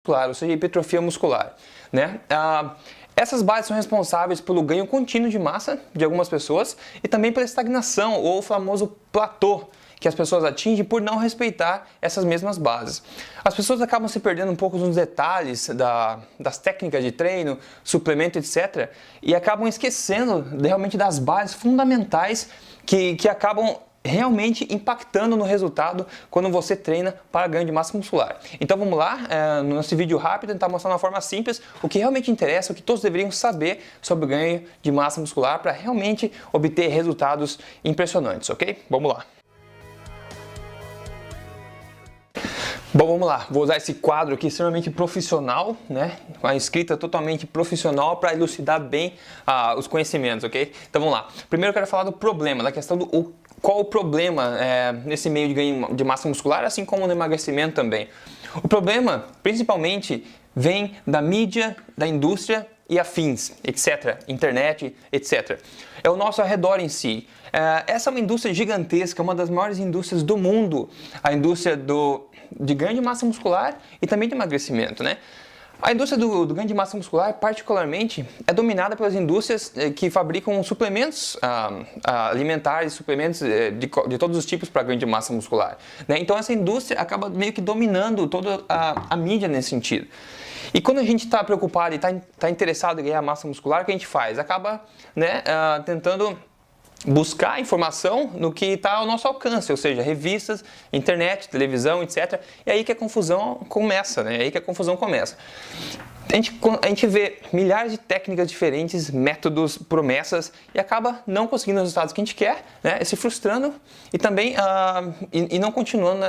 muscular, ou seja, hipertrofia muscular, né? Essas bases são responsáveis pelo ganho contínuo de massa de algumas pessoas e também pela estagnação ou o famoso platô que as pessoas atingem por não respeitar essas mesmas bases. As pessoas acabam se perdendo um pouco nos detalhes das técnicas de treino, suplemento, etc. e acabam esquecendo realmente das bases fundamentais que acabam realmente impactando no resultado quando você treina para ganho de massa muscular. Então vamos lá, no nosso vídeo rápido, tentar mostrar de uma forma simples o que realmente interessa, o que todos deveriam saber sobre o ganho de massa muscular para realmente obter resultados impressionantes, ok? Vamos lá. Bom, vamos lá, vou usar esse quadro aqui extremamente profissional, né? Uma escrita totalmente profissional para elucidar bem os conhecimentos, ok? Então vamos lá. Primeiro eu quero falar do problema, da questão do qual o problema nesse meio de ganho de massa muscular, assim como no emagrecimento também. O problema, principalmente, vem da mídia, da indústria e afins, etc. Internet, etc. É o nosso arredor em si. Essa é uma indústria gigantesca, uma das maiores indústrias do mundo, a indústria de ganho de massa muscular e também de emagrecimento, né? A indústria do ganho de massa muscular, particularmente, é dominada pelas indústrias que fabricam suplementos alimentares, suplementos de todos os tipos para ganho de massa muscular, né? Então essa indústria acaba meio que dominando toda a mídia nesse sentido. E quando a gente está preocupado e está interessado em ganhar massa muscular, o que a gente faz? Acaba, né, tentando buscar informação no que está ao nosso alcance, ou seja, revistas, internet, televisão, etc. E aí que a confusão começa, né? Aí que a confusão começa. A gente vê milhares de técnicas diferentes, métodos, promessas e acaba não conseguindo os resultados que a gente quer, né? Se frustrando e também e não continuando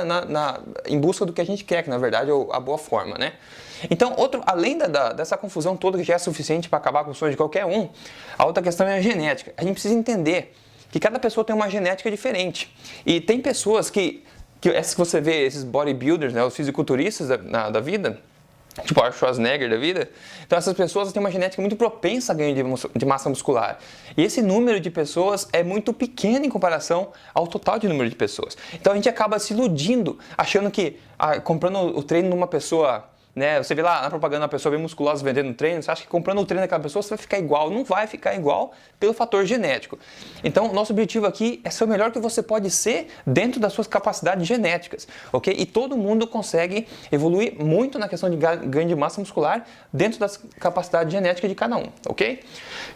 em busca do que a gente quer, que na verdade é a boa forma, né? Então, além dessa confusão toda que já é suficiente para acabar com os sonhos de qualquer um, a outra questão é a genética. A gente precisa entender que cada pessoa tem uma genética diferente. E tem pessoas que essas que você vê, esses bodybuilders, né, os fisiculturistas da vida, tipo o Schwarzenegger da vida, então essas pessoas têm uma genética muito propensa a ganho de massa muscular. E esse número de pessoas é muito pequeno em comparação ao total de número de pessoas. Então a gente acaba se iludindo, achando que comprando o treino numa pessoa, né, você vê lá na propaganda a pessoa bem musculosa vendendo treino, você acha que comprando o treino daquela pessoa você vai ficar igual. Não vai ficar igual pelo fator genético. Então, nosso objetivo aqui é ser o melhor que você pode ser dentro das suas capacidades genéticas, ok? E todo mundo consegue evoluir muito na questão de ganho de massa muscular dentro das capacidades genéticas de cada um, ok?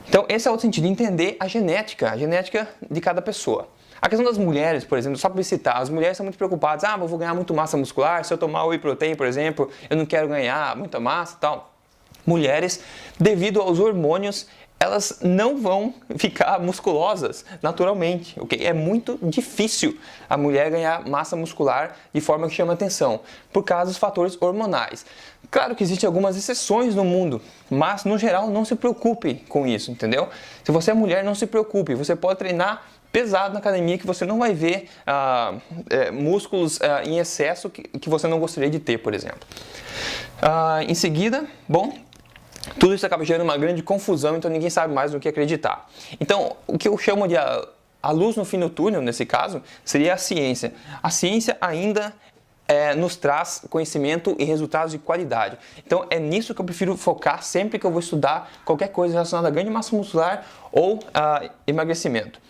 Então, esse é o sentido de entender a genética de cada pessoa. A questão das mulheres, por exemplo, só para citar, as mulheres são muito preocupadas, eu vou ganhar muito massa muscular, se eu tomar whey protein, por exemplo, eu não quero ganhar muita massa e tal. Mulheres, devido aos hormônios, elas não vão ficar musculosas naturalmente, ok? É muito difícil a mulher ganhar massa muscular de forma que chama atenção, por causa dos fatores hormonais. Claro que existem algumas exceções no mundo, mas no geral não se preocupe com isso, entendeu? Se você é mulher, não se preocupe, você pode treinar pesado na academia que você não vai ver músculos em excesso que você não gostaria de ter, por exemplo. Em seguida, bom, tudo isso acaba gerando uma grande confusão, então ninguém sabe mais no que acreditar. Então, o que eu chamo de a luz no fim do túnel, nesse caso, seria a ciência. A ciência ainda nos traz conhecimento e resultados de qualidade. Então é nisso que eu prefiro focar sempre que eu vou estudar qualquer coisa relacionada a ganho de massa muscular ou emagrecimento.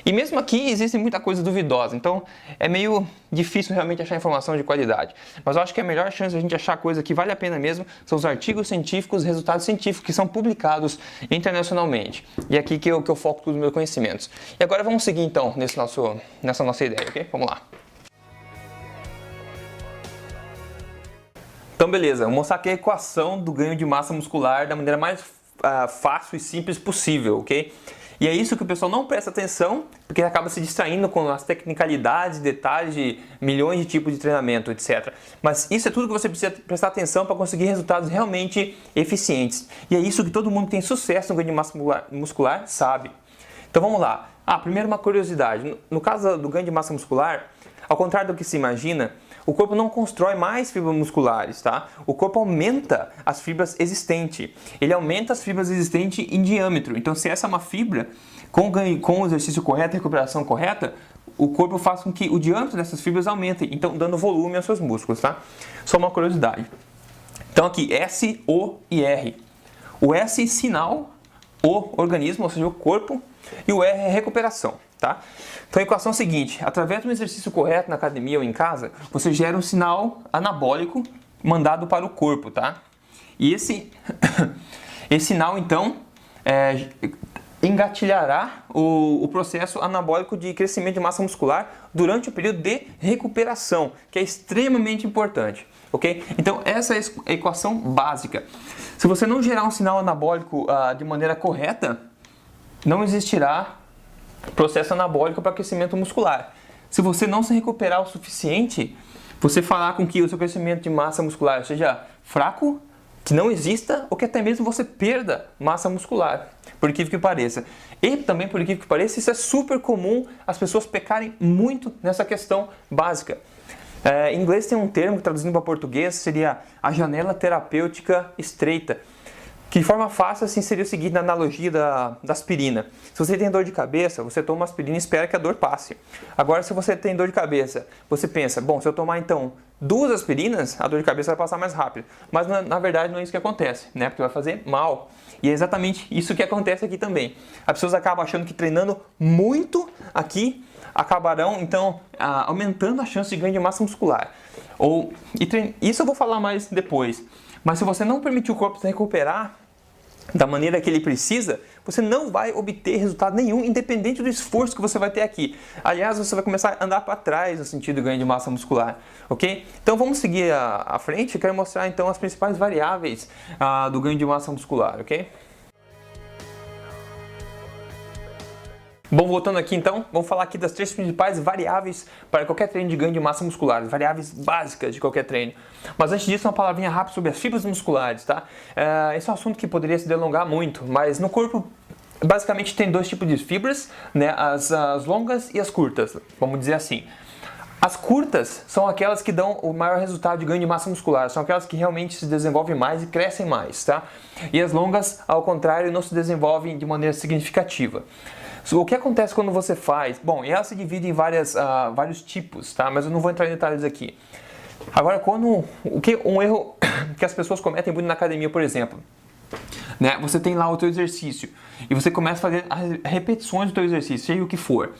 E mesmo aqui existe muita coisa duvidosa, então é meio difícil realmente achar informação de qualidade. Mas eu acho que a melhor chance de a gente achar coisa que vale a pena mesmo são os artigos científicos, resultados científicos que são publicados internacionalmente. E é aqui que eu foco todos os meus conhecimentos. E agora vamos seguir então nessa nossa ideia, ok? Vamos lá. Então beleza, vou mostrar aqui a equação do ganho de massa muscular da maneira mais fácil e simples possível, ok? E é isso que o pessoal não presta atenção, porque acaba se distraindo com as tecnicalidades, detalhes de milhões de tipos de treinamento, etc. Mas isso é tudo que você precisa prestar atenção para conseguir resultados realmente eficientes. E é isso que todo mundo que tem sucesso no ganho de massa muscular sabe. Então vamos lá. Primeiro uma curiosidade. No caso do ganho de massa muscular, ao contrário do que se imagina, o corpo não constrói mais fibras musculares, tá? O corpo aumenta as fibras existentes. Ele aumenta as fibras existentes em diâmetro. Então, se essa é uma fibra, com o exercício correto, a recuperação correta, o corpo faz com que o diâmetro dessas fibras aumente, então dando volume aos seus músculos, tá? Só uma curiosidade. Então aqui, S, O e R. O S, sinal, O, organismo, ou seja, o corpo, e o R é recuperação, tá? Então a equação é a seguinte: através de um exercício correto na academia ou em casa, você gera um sinal anabólico mandado para o corpo, tá? E esse sinal, então, engatilhará o processo anabólico de crescimento de massa muscular durante o período de recuperação, que é extremamente importante, ok? Então essa é a equação básica. Se você não gerar um sinal anabólico de maneira correta, não existirá processo anabólico para crescimento muscular. Se você não se recuperar o suficiente, você fará com que o seu crescimento de massa muscular seja fraco, que não exista, ou que até mesmo você perda massa muscular, por incrível que pareça. E também, por incrível que pareça, isso é super comum as pessoas pecarem muito nessa questão básica. Em inglês tem um termo que traduzindo para português seria a janela terapêutica estreita. Que de forma fácil assim seria o seguinte, na analogia da aspirina. Se você tem dor de cabeça, você toma aspirina e espera que a dor passe. Agora, se você tem dor de cabeça, você pensa, bom, se eu tomar então 2 aspirinas, a dor de cabeça vai passar mais rápido. Mas na verdade não é isso que acontece, né? Porque vai fazer mal. E é exatamente isso que acontece aqui também. As pessoas acabam achando que treinando muito aqui acabarão então aumentando a chance de ganho de massa muscular. Isso eu vou falar mais depois. Mas se você não permitir o corpo se recuperar da maneira que ele precisa, você não vai obter resultado nenhum, independente do esforço que você vai ter aqui. Aliás, você vai começar a andar para trás no sentido de ganho de massa muscular, ok? Então vamos seguir à frente. Eu quero mostrar então as principais variáveis do ganho de massa muscular, ok? Bom, voltando aqui então, vamos falar aqui das 3 principais variáveis para qualquer treino de ganho de massa muscular, variáveis básicas de qualquer treino. Mas antes disso, uma palavrinha rápida sobre as fibras musculares, tá? Esse é um assunto que poderia se delongar muito, mas no corpo basicamente tem 2 tipos de fibras, né? As longas e as curtas, vamos dizer assim. As curtas são aquelas que dão o maior resultado de ganho de massa muscular, são aquelas que realmente se desenvolvem mais e crescem mais, tá? E as longas, ao contrário, não se desenvolvem de maneira significativa. O que acontece quando você faz? Bom, ela se divide em vários tipos, tá? Mas eu não vou entrar em detalhes aqui. Agora, um erro que as pessoas cometem muito na academia, por exemplo, né? Você tem lá o teu exercício e você começa a fazer as repetições do teu exercício, seja o que for.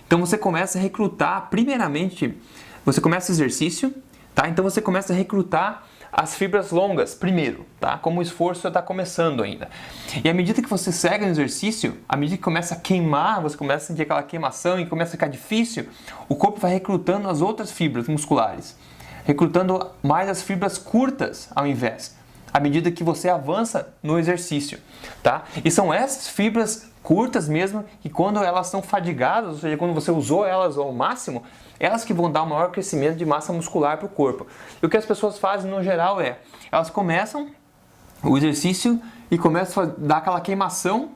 Então você começa a recrutar, primeiramente, você começa o exercício, tá? Então você começa a recrutar as fibras longas primeiro, tá? Como o esforço está começando ainda. E à medida que você segue no exercício, à medida que começa a queimar, você começa a sentir aquela queimação e começa a ficar difícil, o corpo vai recrutando as outras fibras musculares, recrutando mais as fibras curtas ao invés, à medida que você avança no exercício, tá? E são essas fibras curtas mesmo que quando elas estão fadigadas, ou seja, quando você usou elas ao máximo, elas que vão dar o maior crescimento de massa muscular para o corpo. E o que as pessoas fazem no geral elas começam o exercício e começam a dar aquela queimação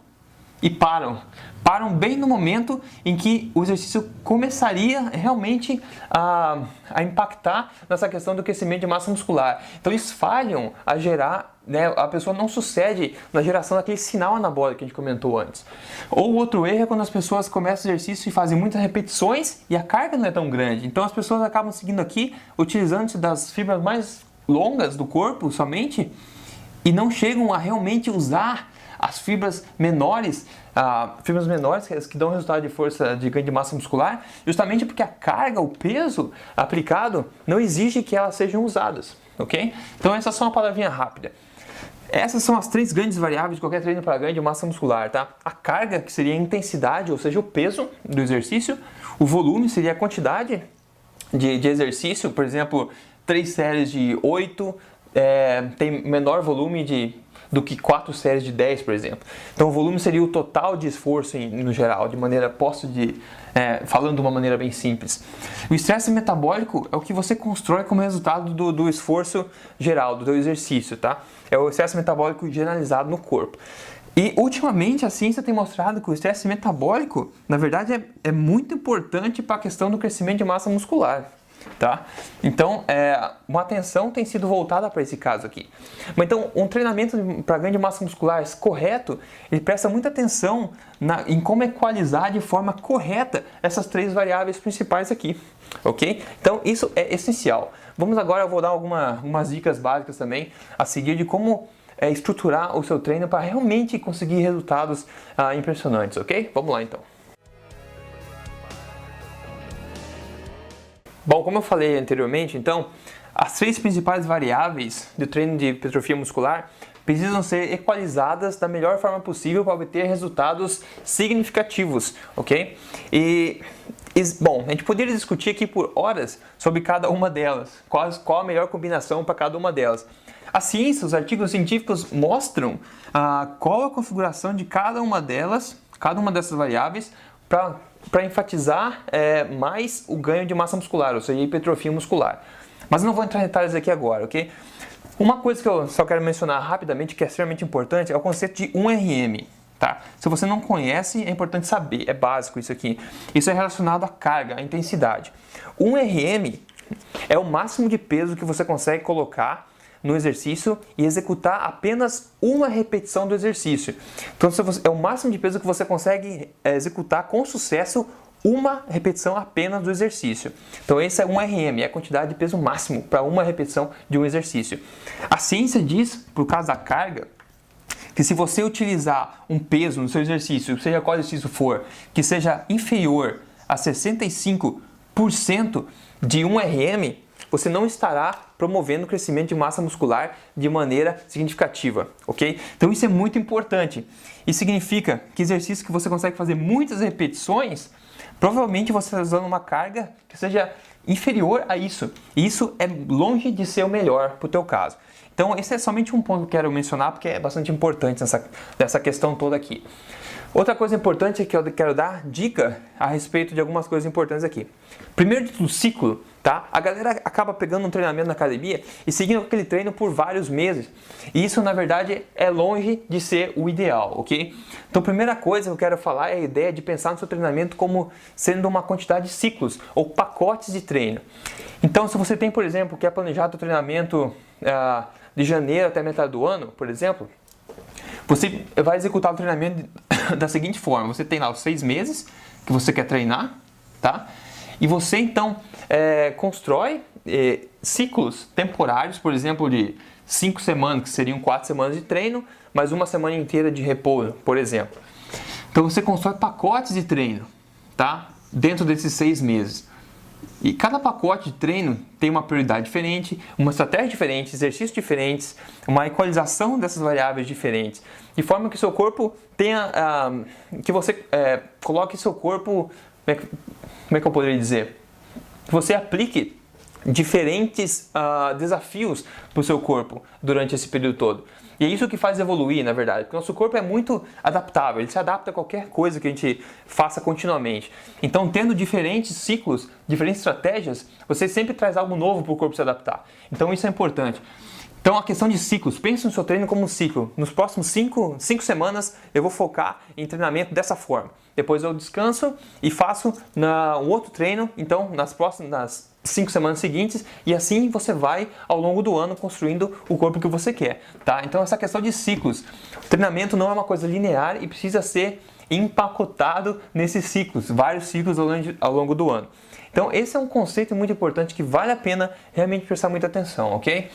e param. Param bem no momento em que o exercício começaria realmente a impactar nessa questão do crescimento de massa muscular. Então eles falham a gerar, né, a pessoa não sucede na geração daquele sinal anabólico que a gente comentou antes. Ou outro erro é quando as pessoas começam o exercício e fazem muitas repetições e a carga não é tão grande. Então as pessoas acabam seguindo aqui, utilizando-se das fibras mais longas do corpo somente e não chegam a realmente usar as fibras menores que dão resultado de força de ganho de massa muscular, justamente porque a carga, o peso aplicado não exige que elas sejam usadas, ok? Então essa é só uma palavrinha rápida. Essas são as 3 grandes variáveis de qualquer treino para ganho de massa muscular, tá? A carga, que seria a intensidade, ou seja, o peso do exercício. O volume seria a quantidade de exercício, por exemplo, 3 séries de 8 tem menor volume do que 4 séries de 10, por exemplo. Então o volume seria o total de esforço no geral, falando de uma maneira bem simples. O estresse metabólico é o que você constrói como resultado do esforço geral, do teu exercício, tá? É o estresse metabólico generalizado no corpo. E ultimamente a ciência tem mostrado que o estresse metabólico, na verdade, é muito importante para a questão do crescimento de massa muscular. tá? Então, uma atenção tem sido voltada para esse caso aqui. Mas então, um treinamento para ganho de massa muscular correto, ele presta muita atenção em como equalizar de forma correta essas três variáveis principais aqui, ok? Então, isso é essencial. Vamos agora, eu vou dar algumas dicas básicas também a seguir de como estruturar o seu treino para realmente conseguir resultados impressionantes, ok? Vamos lá então. Bom, como eu falei anteriormente, então, as três principais variáveis do treino de hipertrofia muscular precisam ser equalizadas da melhor forma possível para obter resultados significativos, ok? Bom, a gente poderia discutir aqui por horas sobre cada uma delas, qual a melhor combinação para cada uma delas. A ciência, os artigos científicos mostram qual a configuração de cada uma dessas variáveis para enfatizar mais o ganho de massa muscular, ou seja, hipertrofia muscular. Mas eu não vou entrar em detalhes aqui agora, ok? Uma coisa que eu só quero mencionar rapidamente, que é extremamente importante, é o conceito de 1RM. Tá? Se você não conhece, é importante saber, é básico isso aqui. Isso é relacionado à carga, à intensidade. 1RM é o máximo de peso que você consegue colocar no exercício e executar apenas uma repetição do exercício. Então, é o máximo de peso que você consegue executar com sucesso uma repetição apenas do exercício. Então, esse é 1RM, é a quantidade de peso máximo para uma repetição de um exercício. A ciência diz, por causa da carga, que se você utilizar um peso no seu exercício, seja qual exercício for, que seja inferior a 65% de 1RM, você não estará promovendo o crescimento de massa muscular de maneira significativa, ok? Então isso é muito importante. Isso significa que exercícios que você consegue fazer muitas repetições, provavelmente você está usando uma carga que seja inferior a isso. E isso é longe de ser o melhor para o teu caso. Então esse é somente um ponto que eu quero mencionar porque é bastante importante nessa questão toda aqui. Outra coisa importante é que eu quero dar dica a respeito de algumas coisas importantes aqui. Primeiro de tudo, ciclo, tá? A galera acaba pegando um treinamento na academia e seguindo aquele treino por vários meses. E isso, na verdade, é longe de ser o ideal, ok? Então, a primeira coisa que eu quero falar é a ideia de pensar no seu treinamento como sendo uma quantidade de ciclos ou pacotes de treino. Então, se você tem, por exemplo, quer planejar o treinamento de janeiro até metade do ano, por exemplo, você vai executar o treinamento da seguinte forma: você tem lá os 6 meses que você quer treinar, tá? E você então constrói ciclos temporários, por exemplo, de 5 semanas, que seriam 4 semanas de treino, mais uma semana inteira de repouso, por exemplo. Então você constrói pacotes de treino, tá? Dentro desses 6 meses. E cada pacote de treino tem uma prioridade diferente, uma estratégia diferente, exercícios diferentes, uma equalização dessas variáveis diferentes, de forma que seu corpo tenha, que você coloque seu corpo, como é que eu poderia dizer? Que você aplique diferentes desafios para o seu corpo durante esse período todo. E é isso que faz evoluir, na verdade, porque o nosso corpo é muito adaptável, ele se adapta a qualquer coisa que a gente faça continuamente. Então, tendo diferentes ciclos, diferentes estratégias, você sempre traz algo novo para o corpo se adaptar. Então, isso é importante. Então, a questão de ciclos, pense no seu treino como um ciclo. Nos próximos 5 semanas, eu vou focar em treinamento dessa forma. Depois eu descanso e faço um outro treino, então, nas 5 semanas seguintes, e assim você vai ao longo do ano construindo o corpo que você quer, tá? Então essa questão de ciclos, o treinamento não é uma coisa linear e precisa ser empacotado nesses ciclos, vários ciclos ao longo do ano. Então esse é um conceito muito importante que vale a pena realmente prestar muita atenção, ok?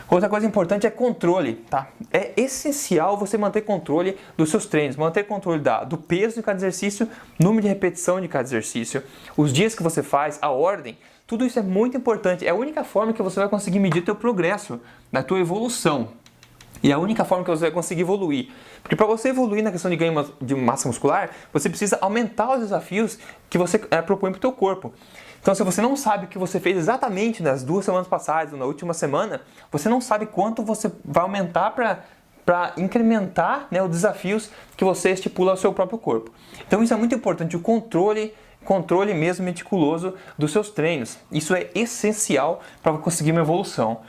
Outra coisa importante é controle, tá? É essencial você manter controle dos seus treinos, manter controle do peso de cada exercício, número de repetição de cada exercício, os dias que você faz, a ordem. Tudo isso é muito importante, é a única forma que você vai conseguir medir teu progresso, na tua evolução. E é a única forma que você vai conseguir evoluir. Porque para você evoluir na questão de ganho de massa muscular, você precisa aumentar os desafios que você propõe para o teu corpo. Então, se você não sabe o que você fez exatamente nas 2 semanas passadas ou na última semana, você não sabe quanto você vai aumentar para incrementar, né, os desafios que você estipula ao seu próprio corpo. Então, isso é muito importante, o controle mesmo meticuloso dos seus treinos. Isso é essencial para conseguir uma evolução.